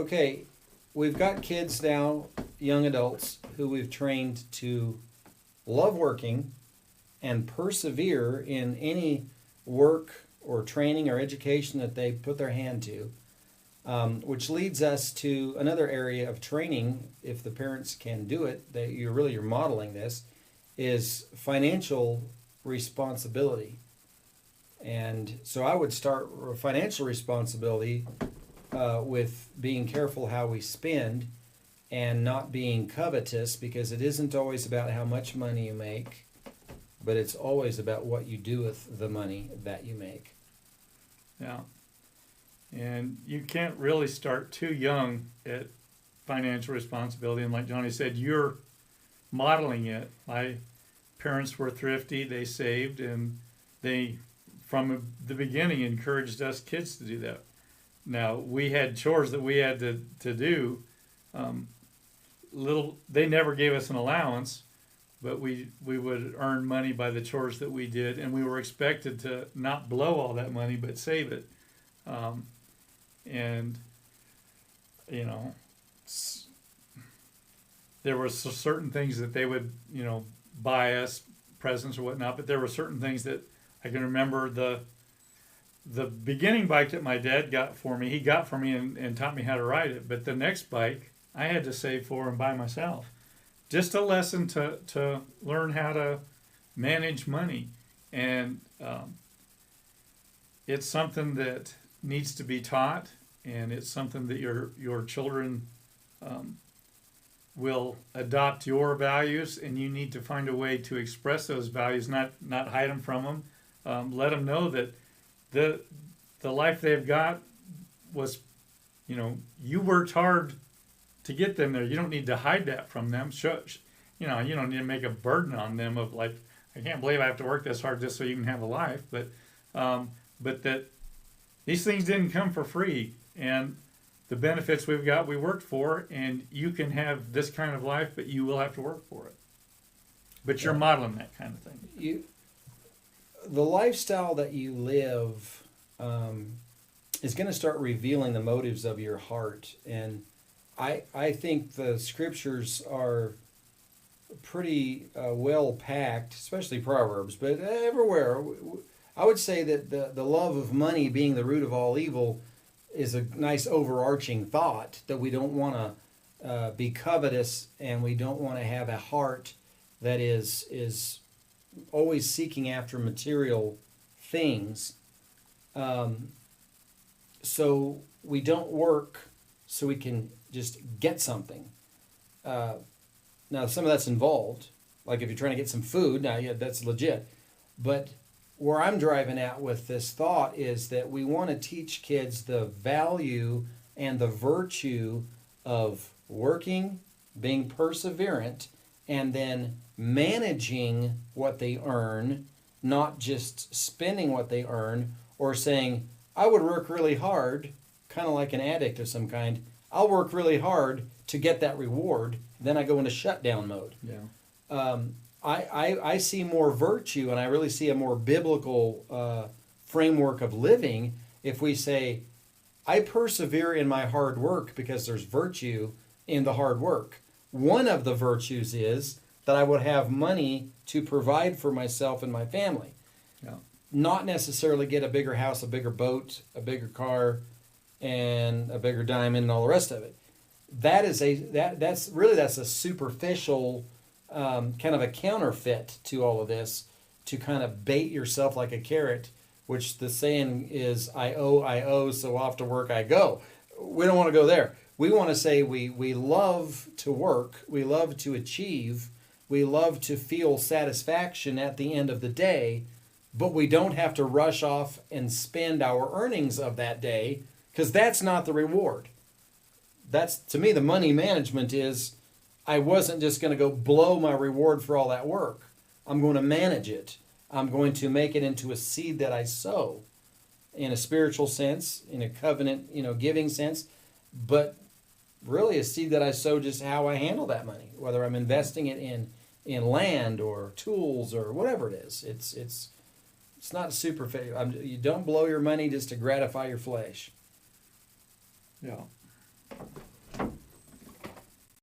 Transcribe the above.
Okay, we've got kids now, young adults, who we've trained to love working and persevere in any work or training or education that they put their hand to, which leads us to another area of training. If the parents can do it, that you're modeling this, is financial responsibility. And so I would start financial responsibility with being careful how we spend and not being covetous, because it isn't always about how much money you make, but it's always about what you do with the money that you make. Yeah. And you can't really start too young at financial responsibility. And like Johnny said, you're modeling it. My parents were thrifty, they saved, and they, from the beginning, encouraged us kids to do that. Now, we had chores that we had to do. They never gave us an allowance, but we would earn money by the chores that we did, and we were expected to not blow all that money, but save it. And, you know, there were certain things that they would, buy us presents or whatnot, but there were certain things that I can remember. The beginning bike that my dad got for me, he got for me and taught me how to ride it. But the next bike, I had to save for and buy myself. Just a lesson to learn how to manage money. And it's something that needs to be taught, and it's something that your children will adopt your values, and you need to find a way to express those values, not hide them from them. Let them know that the life they've got was, you worked hard to get them there. You don't need to hide that from them. You don't need to make a burden on them of like, I can't believe I have to work this hard just so you can have a life. But that these things didn't come for free, and the benefits we've got, we worked for, and you can have this kind of life, but you will have to work for it. But you're modeling that kind of thing. The lifestyle that you live is going to start revealing the motives of your heart. And I think the scriptures are pretty well packed, especially Proverbs, but everywhere. I would say that the love of money being the root of all evil is a nice overarching thought, that we don't want to be covetous, and we don't want to have a heart that is always seeking after material things. So we don't work so we can just get something. Now, some of that's involved. Like if you're trying to get some food, now, yeah, that's legit. But where I'm driving at with this thought is that we want to teach kids the value and the virtue of working, being perseverant, and then managing what they earn, not just spending what they earn, or saying, I would work really hard, kind of like an addict of some kind. I'll work really hard to get that reward. Then I go into shutdown mode. Yeah. I see more virtue, and I really see a more biblical framework of living if we say, I persevere in my hard work because there's virtue in the hard work. One of the virtues is that I would have money to provide for myself and my family. Yeah. Not necessarily get a bigger house, a bigger boat, a bigger car, and a bigger diamond and all the rest of it. That's a superficial kind of a counterfeit to all of this, to kind of bait yourself like a carrot, which the saying is, I owe, so off to work I go. We don't want to go there. We want to say we love to work, we love to achieve, we love to feel satisfaction at the end of the day, but we don't have to rush off and spend our earnings of that day, because that's not the reward. That's, to me, the money management is, I wasn't just going to go blow my reward for all that work. I'm going to manage it. I'm going to make it into a seed that I sow, in a spiritual sense, in a covenant, giving sense, but really a seed that I sow just how I handle that money, whether I'm investing it in land or tools or whatever it is. It's not superficial. You don't blow your money just to gratify your flesh. Yeah.